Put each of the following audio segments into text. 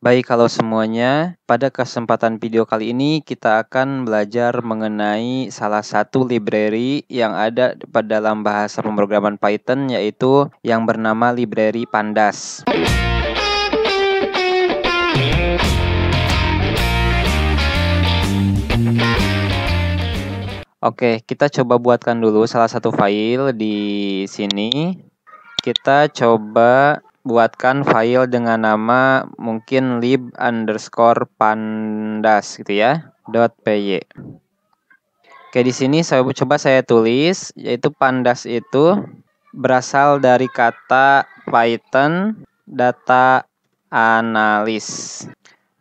Baik, kalau semuanya, pada kesempatan video kali ini kita akan belajar mengenai salah satu library yang ada dalam bahasa pemrograman Python, yaitu yang bernama library Pandas. Oke, kita coba buatkan dulu salah satu file di sini. Kita coba buatkan file dengan nama mungkin lib_pandas gitu ya, .py. Oke, di sini saya tulis, yaitu pandas itu berasal dari kata Python data analis.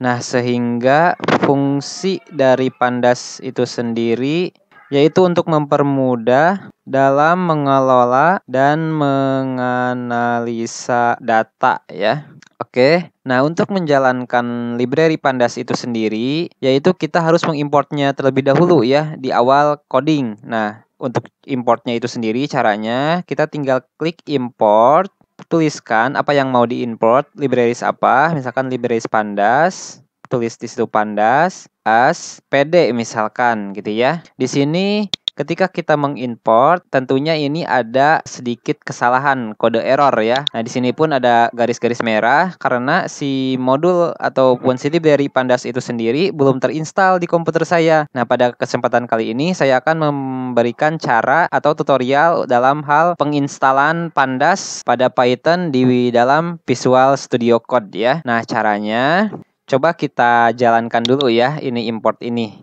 Nah, sehingga fungsi dari pandas itu sendiri yaitu untuk mempermudah dalam mengelola dan menganalisa data ya. Oke, nah untuk menjalankan library Pandas itu sendiri, yaitu kita harus mengimportnya terlebih dahulu ya di awal coding. Nah, untuk importnya itu sendiri caranya kita tinggal klik import, tuliskan apa yang mau diimport, libraries apa, misalkan libraries Pandas, tulis di situ Pandas as pd misalkan gitu ya. Di sini ketika kita mengimport, tentunya ini ada sedikit kesalahan kode error ya. Nah, di sini pun ada garis-garis merah karena si modul ataupun si library Pandas itu sendiri belum terinstall di komputer saya. Nah, pada kesempatan kali ini saya akan memberikan cara atau tutorial dalam hal penginstalan Pandas pada Python di dalam Visual Studio Code ya. Nah, caranya coba kita jalankan dulu ya, ini import ini.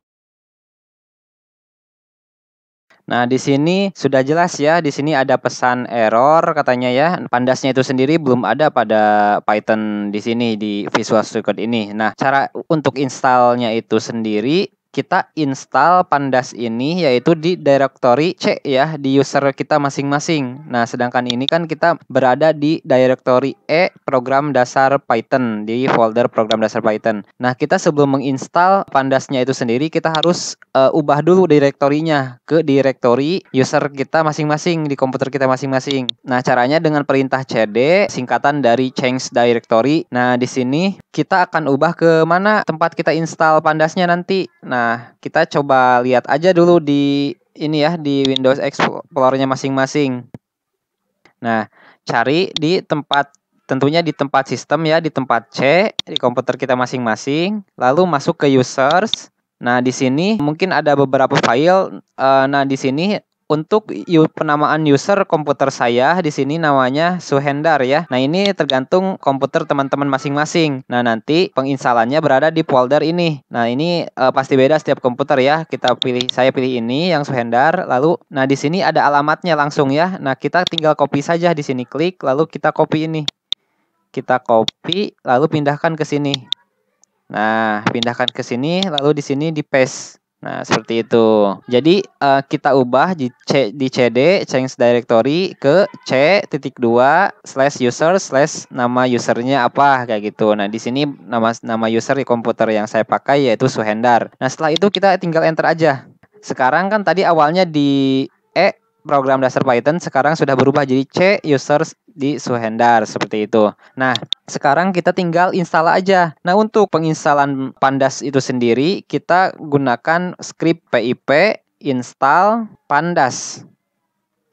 Nah, di sini sudah jelas ya, di sini ada pesan error katanya ya. Pandasnya itu sendiri belum ada pada Python di sini di Visual Studio Code ini. Nah, cara untuk installnya itu sendiri kita install Pandas ini yaitu di directory C ya, di user kita masing-masing. Nah, sedangkan ini kan kita berada di directory E program dasar Python, di folder program dasar Python. Nah, kita sebelum menginstal Pandasnya itu sendiri kita harus ubah dulu direktorinya ke directory user kita masing-masing di komputer kita masing-masing. Nah, caranya dengan perintah cd singkatan dari change directory. Nah, di sini kita akan ubah ke mana tempat kita install Pandasnya nanti. Nah, kita coba lihat aja dulu di ini ya, di Windows Explorer-nya masing-masing. Nah, cari di tempat, tentunya di tempat sistem ya, di tempat C di komputer kita masing-masing, lalu masuk ke users. Nah, di sini mungkin ada beberapa file. Nah, di sini untuk penamaan user komputer saya di sini namanya Suhendar ya. Nah, ini tergantung komputer teman-teman masing-masing. Nah, nanti penginstalannya berada di folder ini. Nah, ini pasti beda setiap komputer ya. Saya pilih ini yang Suhendar. Lalu, nah di sini ada alamatnya langsung ya. Nah, kita tinggal copy saja di sini, klik lalu kita copy ini. Kita copy lalu pindahkan ke sini. Nah, pindahkan ke sini lalu di sini di paste. Nah, seperti itu. Jadi kita ubah di cd change directory ke c.2/user/nama usernya apa kayak gitu. Nah, di sini nama user di komputer yang saya pakai yaitu Suhendar. Nah, setelah itu kita tinggal enter aja. Sekarang kan tadi awalnya di E program dasar Python, sekarang sudah berubah jadi C users di Suhendar seperti itu. Nah, sekarang kita tinggal install aja. Nah, untuk penginstalan Pandas itu sendiri kita gunakan script pip install pandas.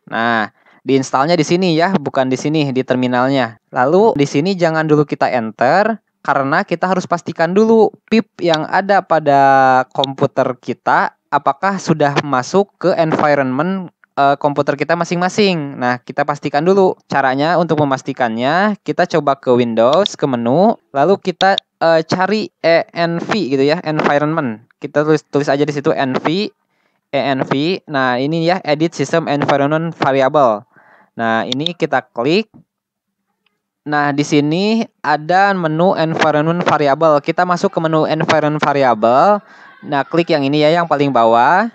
Nah, diinstalnya di sini ya, bukan di sini di terminalnya. Lalu di sini jangan dulu kita enter karena kita harus pastikan dulu pip yang ada pada komputer kita apakah sudah masuk ke environment komputer kita masing-masing. Nah, kita pastikan dulu. Caranya untuk memastikannya, kita coba ke Windows, ke menu, lalu kita cari env gitu ya, environment. Kita tulis aja di situ env. Nah, ini ya, edit system environment variable. Nah, ini kita klik. Nah, di sini ada menu environment variable. Kita masuk ke menu environment variable. Nah, klik yang ini ya, yang paling bawah.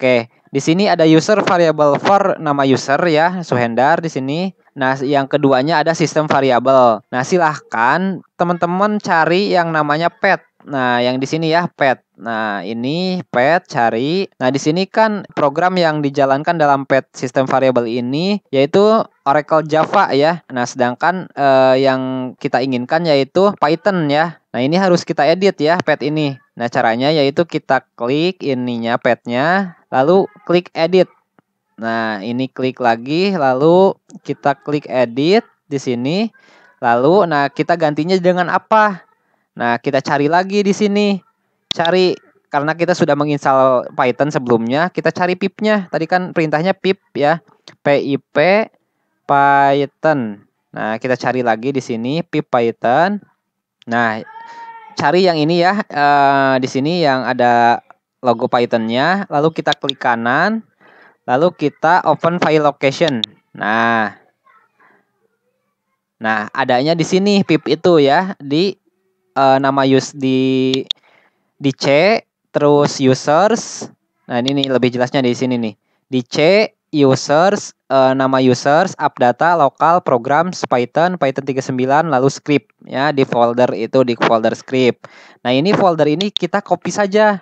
Oke. Di sini ada user variable for nama user ya, Suhendar di sini. Nah, yang keduanya ada sistem variable. Nah, silahkan teman-teman cari yang namanya pet. Nah, yang di sini ya pet. Nah, ini pet cari. Nah, di sini kan program yang dijalankan dalam pet sistem variabel ini yaitu Oracle Java ya. Nah, sedangkan yang kita inginkan yaitu Python ya. Nah, ini harus kita edit ya pet ini. Nah, caranya yaitu kita klik ininya petnya, lalu klik edit. Nah, ini klik lagi, lalu kita klik edit di sini. Lalu, nah kita gantinya dengan apa? Nah, kita cari lagi di sini. Cari karena kita sudah menginstal Python sebelumnya, kita cari pipnya. Tadi kan perintahnya pip ya. Pip Python. Nah, kita cari lagi di sini pip Python. Nah, cari yang ini ya. Di sini yang ada logo Python-nya, lalu kita klik kanan, lalu kita open file location. Nah, adanya di sini pip itu ya di nama di C terus users. Nah, ini nih lebih jelasnya di sini nih. Di C users, nama users, appdata, lokal, programs, Python 39 lalu script ya di folder itu di folder script. Nah, ini folder ini kita copy saja.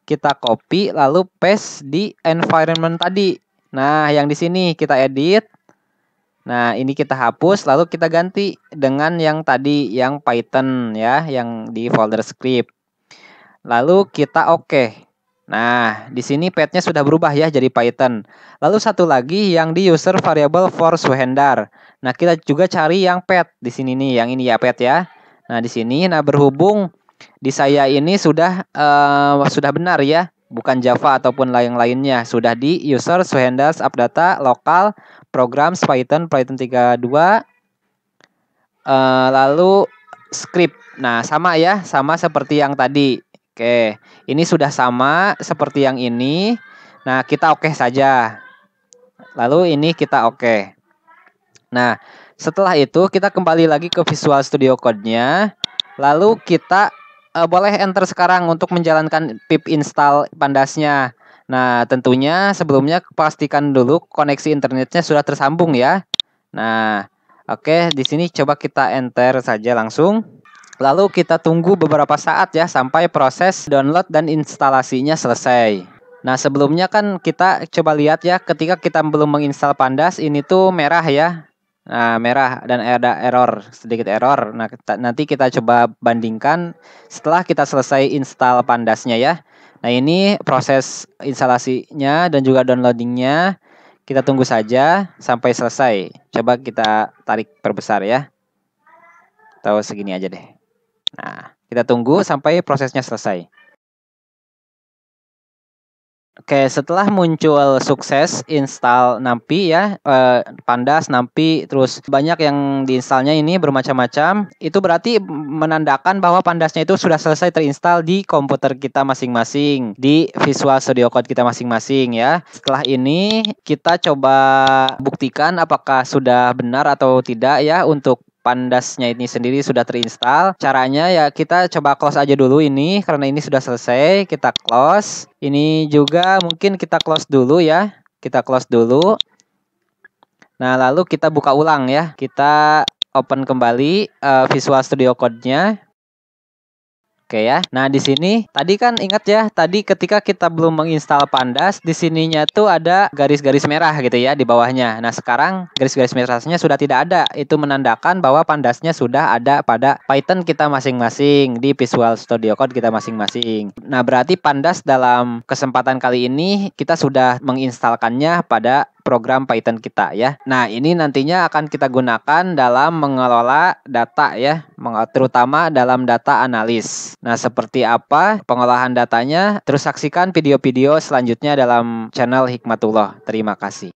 Kita copy lalu paste di environment tadi. Nah, yang di sini kita edit. Nah, ini kita hapus lalu kita ganti dengan yang tadi yang Python ya, yang di folder script. Lalu kita oke. Nah, di sini petnya sudah berubah ya jadi Python. Lalu satu lagi yang di user variable for Suhendar. Nah, kita juga cari yang pet di sini nih, yang ini ya pet ya. Nah, di sini berhubung di saya ini sudah benar ya, bukan Java ataupun lain-lainnya. Sudah di user Suhendar appdata lokal programs Python 32 lalu script. Nah, sama ya, sama seperti yang tadi. Oke, ini sudah sama seperti yang ini. Nah, kita oke saja. Lalu ini kita oke. Nah, setelah itu kita kembali lagi ke Visual Studio Code-nya. Lalu kita boleh enter sekarang untuk menjalankan pip install Pandasnya. Nah, tentunya sebelumnya pastikan dulu koneksi internetnya sudah tersambung ya. Nah, oke, di sini coba kita enter saja langsung. Lalu kita tunggu beberapa saat ya sampai proses download dan instalasinya selesai. Nah, sebelumnya kan kita coba lihat ya, ketika kita belum menginstal Pandas ini tuh merah ya. Nah, merah dan ada error, sedikit error. Nah, nanti kita coba bandingkan setelah kita selesai install Pandasnya ya. Nah, ini proses instalasinya dan juga downloadingnya. Kita tunggu saja sampai selesai. Coba kita tarik perbesar ya. Atau segini aja deh. Nah, kita tunggu sampai prosesnya selesai. Oke, setelah muncul sukses install NumPy ya, Pandas, NumPy, terus banyak yang diinstalnya ini bermacam-macam. Itu berarti menandakan bahwa Pandasnya itu sudah selesai terinstall di komputer kita masing-masing, di Visual Studio Code kita masing-masing ya. Setelah ini kita coba buktikan apakah sudah benar atau tidak ya untuk Pandasnya ini sendiri sudah terinstall. Caranya ya kita coba close aja dulu ini karena ini sudah selesai. Kita close. Ini juga mungkin kita close dulu ya. Kita close dulu. Nah, lalu kita buka ulang ya. Kita open kembali Visual Studio Code-nya. Oke ya. Nah, di sini tadi kan ingat ya, tadi ketika kita belum menginstal Pandas, di sininya tuh ada garis-garis merah gitu ya di bawahnya. Nah, sekarang garis-garis merahnya sudah tidak ada. Itu menandakan bahwa Pandasnya sudah ada pada Python kita masing-masing, di Visual Studio Code kita masing-masing. Nah, berarti Pandas dalam kesempatan kali ini kita sudah menginstalkannya pada program Python kita ya. Nah, ini nantinya akan kita gunakan dalam mengelola data ya, terutama dalam data analis. Nah, seperti apa pengolahan datanya? Terus saksikan video-video selanjutnya dalam channel Hikmatullah. Terima kasih.